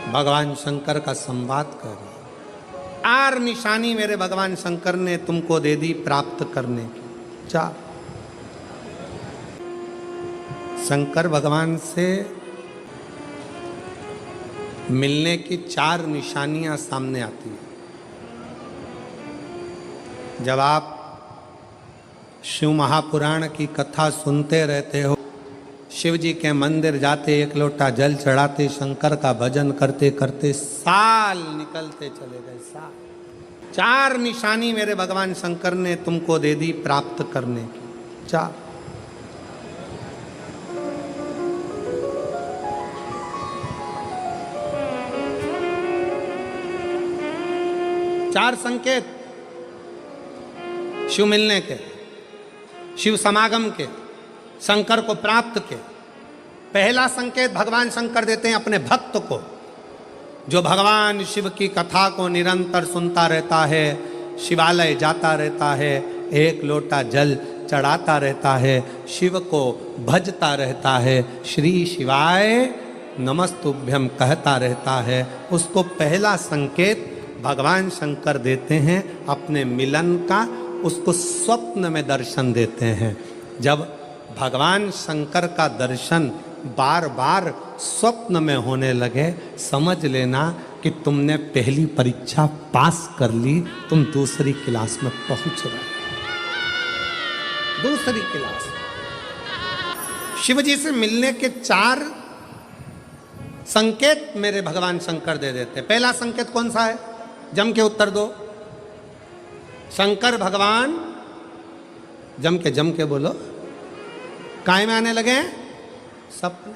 भगवान शंकर का संवाद कर रहे। 4 निशानी मेरे भगवान शंकर ने तुमको दे दी प्राप्त करने की। 4 शंकर भगवान से मिलने की 4 निशानियां सामने आती हैं। जब आप शिव महापुराण की कथा सुनते रहते हो, शिव जी के मंदिर जाते, 1 लोटा जल चढ़ाते, शंकर का भजन करते करते साल निकलते चले गए। साल। 4 निशानी मेरे भगवान शंकर ने तुमको दे दी प्राप्त करने की। 4 संकेत शिव मिलने के, शिव समागम के, शंकर को प्राप्त के। पहला संकेत भगवान शंकर देते हैं अपने भक्त को, जो भगवान शिव की कथा को निरंतर सुनता रहता है, शिवालय जाता रहता है, 1 लोटा जल चढ़ाता रहता है, शिव को भजता रहता है, श्री शिवाय नमस्तुभ्यम कहता रहता है। उसको पहला संकेत भगवान शंकर देते हैं अपने मिलन का, उसको स्वप्न में दर्शन देते हैं। जब भगवान शंकर का दर्शन बार बार स्वप्न में होने लगे, समझ लेना कि तुमने पहली परीक्षा पास कर ली, तुम दूसरी क्लास में पहुंच रहे। दूसरी क्लास। शिव जी से मिलने के 4 संकेत मेरे भगवान शंकर दे देते। पहला संकेत कौन सा है? जम के उत्तर दो। शंकर भगवान जम के बोलो, काय में आने लगे? सपने।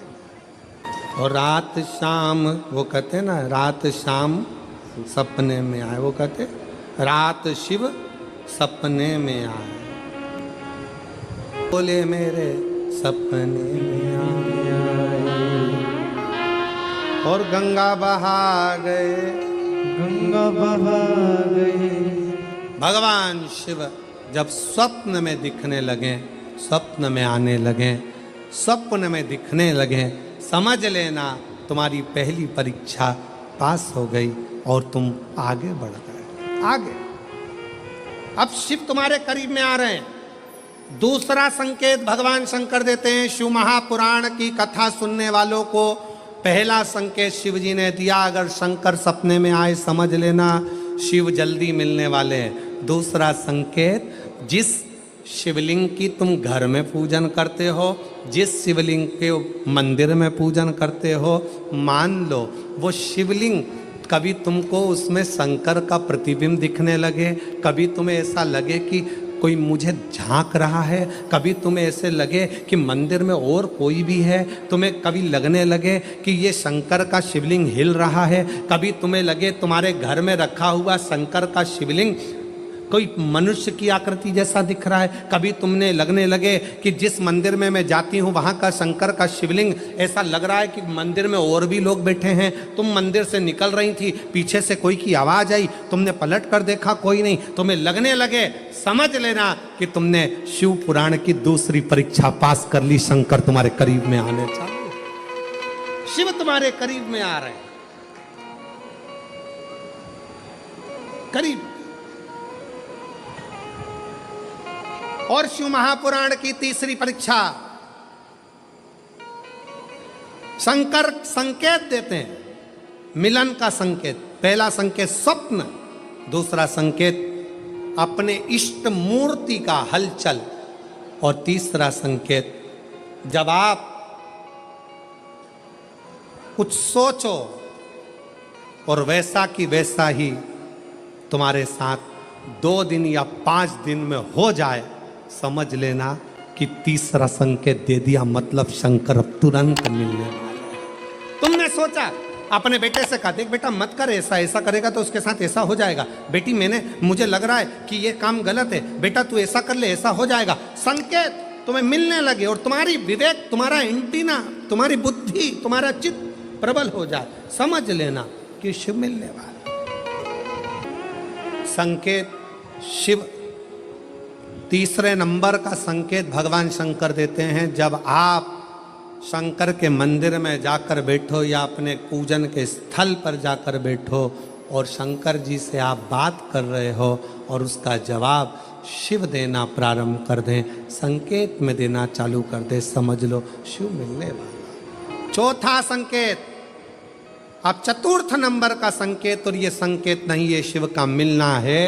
और रात शाम, वो कहते हैं ना, रात शाम सपने में आए, वो कहते रात शिव सपने में आए, बोले मेरे सपने में आए, और गंगा बहा गए, गंगा बहा गए। भगवान शिव जब स्वप्न में दिखने लगे, स्वप्न में आने लगे, स्वप्न में दिखने लगे, समझ लेना तुम्हारी पहली परीक्षा पास हो गई और तुम आगे बढ़ गए। आगे। अब शिव तुम्हारे करीब में आ रहे हैं। दूसरा संकेत भगवान शंकर देते हैं शिव महापुराण की कथा सुनने वालों को। पहला संकेत शिव जी ने दिया, अगर शंकर सपने में आए समझ लेना शिव जल्दी मिलने वाले हैं। दूसरा संकेत, जिस शिवलिंग की तुम घर में पूजन करते हो, जिस शिवलिंग के मंदिर में पूजन करते हो, मान लो वो शिवलिंग कभी तुमको उसमें शंकर का प्रतिबिंब दिखने लगे, कभी तुम्हें ऐसा लगे कि कोई मुझे झांक रहा है, कभी तुम्हें ऐसे लगे कि मंदिर में और कोई भी है, तुम्हें कभी लगने लगे कि ये शंकर का शिवलिंग हिल रहा है, कभी तुम्हें लगे तुम्हारे घर में रखा हुआ शंकर का शिवलिंग कोई मनुष्य की आकृति जैसा दिख रहा है, कभी तुमने लगने लगे कि जिस मंदिर में मैं जाती हूँ वहाँ का शंकर का शिवलिंग ऐसा लग रहा है कि मंदिर में और भी लोग बैठे हैं। तुम मंदिर से निकल रही थी, पीछे से कोई की आवाज़ आई, तुमने पलट कर देखा कोई नहीं, तुम्हें लगने लगे, समझ लेना कि तुमने शिव पुराण की दूसरी परीक्षा पास कर ली। शंकर तुम्हारे करीब में आने चाहिए, शिव तुम्हारे करीब में आ रहे हैं, करीब। और शिव महापुराण की तीसरी परीक्षा, शंकर संकेत देते हैं मिलन का संकेत। पहला संकेत स्वप्न, दूसरा संकेत अपने इष्ट मूर्ति का हलचल, और तीसरा संकेत जब आप कुछ सोचो और वैसा की वैसा ही तुम्हारे साथ 2 दिन या 5 दिन में हो जाए, समझ लेना कि तीसरा संकेत दे दिया, मतलब शंकर अब तुरंत मिलने वाला है। तुमने सोचा, अपने बेटे से कहा, देख बेटा मत कर ऐसा, ऐसा करेगा तो उसके साथ ऐसा हो जाएगा। बेटी मुझे लग रहा है कि ये काम गलत है, बेटा तू ऐसा कर ले, ऐसा हो जाएगा। संकेत तुम्हें मिलने लगे और तुम्हारी विवेक, तुम्हारा एंटीना, तुम्हारी बुद्धि, तुम्हारा चित्त प्रबल हो जाए, समझ लेना कि शिव मिलने वाला। संकेत शिव। तीसरे नंबर का संकेत भगवान शंकर देते हैं, जब आप शंकर के मंदिर में जाकर बैठो या अपने पूजन के स्थल पर जाकर बैठो और शंकर जी से आप बात कर रहे हो और उसका जवाब शिव देना प्रारंभ कर दें, संकेत में देना चालू कर दे, समझ लो शिव मिलने वाला। चौथा संकेत, अब चतुर्थ नंबर का संकेत, और ये संकेत नहीं, ये शिव का मिलना है।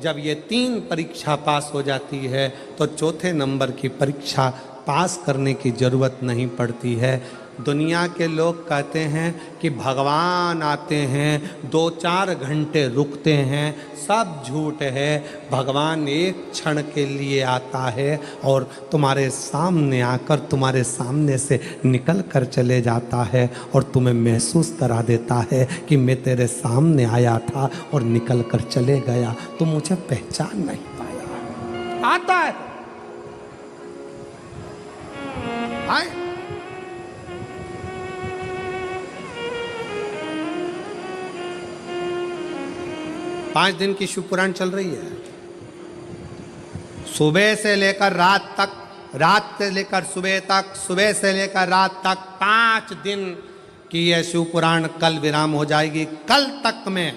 जब ये 3 परीक्षा पास हो जाती है तो चौथे नंबर की परीक्षा पास करने की जरूरत नहीं पड़ती है। दुनिया के लोग कहते हैं कि भगवान आते हैं 2-4 घंटे रुकते हैं, सब झूठ है। भगवान एक क्षण के लिए आता है और तुम्हारे सामने आकर तुम्हारे सामने से निकल कर चले जाता है और तुम्हें महसूस करा देता है कि मैं तेरे सामने आया था और निकल कर चले गया, तुम मुझे पहचान नहीं पाया। आता है, आए। पांच दिन की शिव पुराण चल रही है, सुबह से लेकर रात तक, रात से लेकर सुबह तक, सुबह से लेकर रात तक 5 दिन की यह शिव पुराण कल विराम हो जाएगी। कल तक में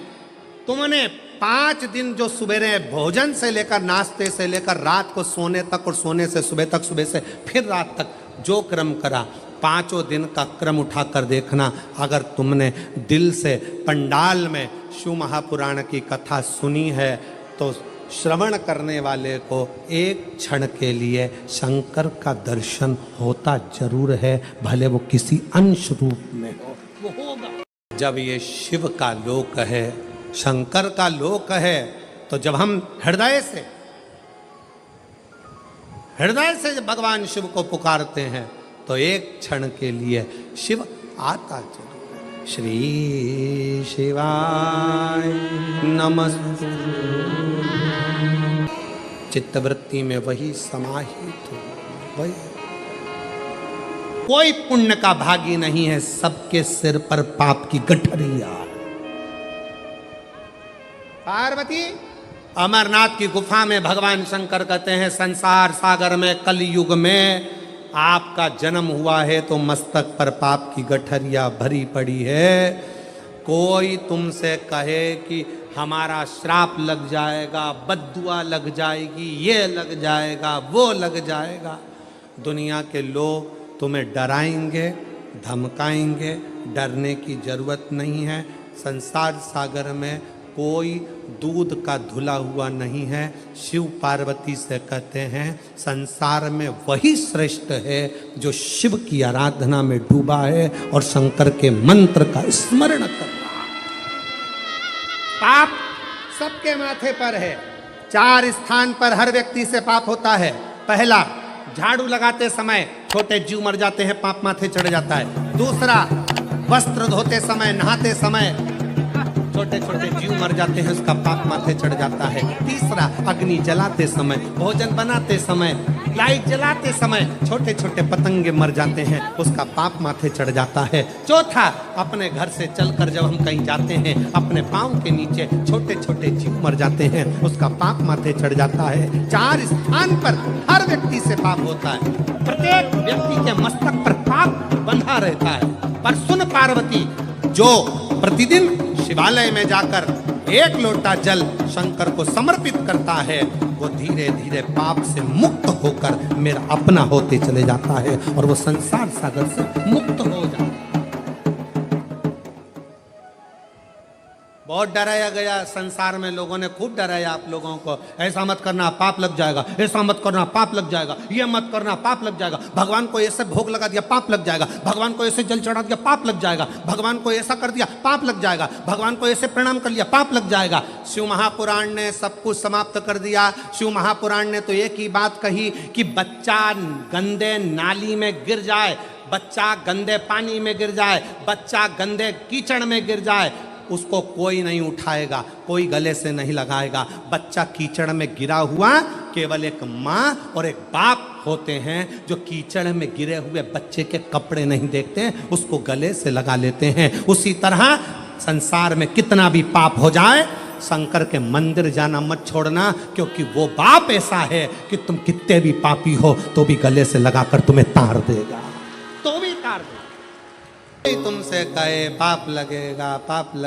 तुमने 5 दिन जो सुबह भोजन से लेकर, नाश्ते से लेकर रात को सोने तक और सोने से सुबह तक, सुबह से फिर रात तक जो क्रम करा, 5 दिन का क्रम उठाकर देखना। अगर तुमने दिल से पंडाल में शिव महापुराण की कथा सुनी है तो श्रवण करने वाले को एक क्षण के लिए शंकर का दर्शन होता जरूर है, भले वो किसी अंश रूप में हो, वो होगा। जब ये शिव का लोक है, शंकर का लोक है, तो जब हम हृदय से जब भगवान शिव को पुकारते हैं तो एक क्षण के लिए शिव आता जरूर है। श्री शिवाय नमः। चित्तवृत्ति में वही समाहित हो, वही। कोई पुण्य का भागी नहीं है, सबके सिर पर पाप की गठरिया। पार्वती अमरनाथ की गुफा में भगवान शंकर कहते हैं, संसार सागर में कलयुग में आपका जन्म हुआ है तो मस्तक पर पाप की गठरिया भरी पड़ी है। कोई तुमसे कहे कि हमारा श्राप लग जाएगा, बद्दुआ लग जाएगी, ये लग जाएगा, वो लग जाएगा, दुनिया के लोग तुम्हें डराएंगे, धमकाएंगे। डरने की जरूरत नहीं है। संसार सागर में कोई दूध का धुला हुआ नहीं है। शिव पार्वती से कहते हैं, संसार में वही श्रेष्ठ है जो शिव की आराधना में डूबा है और शंकर के मंत्र का स्मरण कर रहा है। पाप सबके माथे पर है। 4 स्थान पर हर व्यक्ति से पाप होता है। पहला, झाड़ू लगाते समय छोटे जीव मर जाते हैं, पाप माथे चढ़ जाता है। दूसरा, वस्त्र धोते समय, नहाते समय छोटे छोटे जीव मर जाते हैं, उसका पाप माथे चढ़ जाता है। तीसरा, अग्नि जलाते समय, भोजन बनाते समय, लाइट जलाते समय छोटे छोटे पतंगे मर जाते हैं, उसका पाप माथे चढ़ जाता है। चौथा, अपने घर से चलकर जब हम कहीं जाते हैं, अपने पांव के नीचे छोटे छोटे जीव मर जाते हैं, उसका पाप माथे चढ़ जाता है। 4 स्थान पर हर व्यक्ति से पाप होता है। प्रत्येक व्यक्ति के मस्तक पर पाप बंधा रहता है। पर सुन पार्वती, जो प्रतिदिन शिवालय में जाकर 1 लोटा जल शंकर को समर्पित करता है, वो धीरे धीरे पाप से मुक्त होकर मेरा अपना होते चले जाता है और वो संसार सागर से मुक्त हो जाता है। बहुत डराया गया संसार में, लोगों ने खूब डराया आप लोगों को। ऐसा मत करना पाप लग जाएगा, ऐसा मत करना पाप लग जाएगा, ये मत करना पाप लग जाएगा, भगवान को ऐसे भोग लगा दिया पाप लग जाएगा, भगवान को ऐसे जल चढ़ा दिया पाप लग जाएगा, भगवान को ऐसा कर दिया पाप लग जाएगा, भगवान को ऐसे प्रणाम कर लिया पाप लग जाएगा। शिव महापुराण ने सब कुछ समाप्त कर दिया। शिव महापुराण ने तो एक ही बात कही कि बच्चा गंदे नाली में गिर जाए, बच्चा गंदे पानी में गिर जाए, बच्चा गंदे कीचड़ में गिर जाए, उसको कोई नहीं उठाएगा, कोई गले से नहीं लगाएगा। बच्चा कीचड़ में गिरा हुआ केवल एक माँ और एक बाप होते हैं जो कीचड़ में गिरे हुए बच्चे के कपड़े नहीं देखते, उसको गले से लगा लेते हैं। उसी तरह संसार में कितना भी पाप हो जाए, शंकर के मंदिर जाना मत छोड़ना, क्योंकि वो बाप ऐसा है कि तुम कितने भी पापी हो तो भी गले से लगाकर तुम्हें तार देगा। तो भी तार दो। तुमसे कहे पाप लगेगा पाप लगे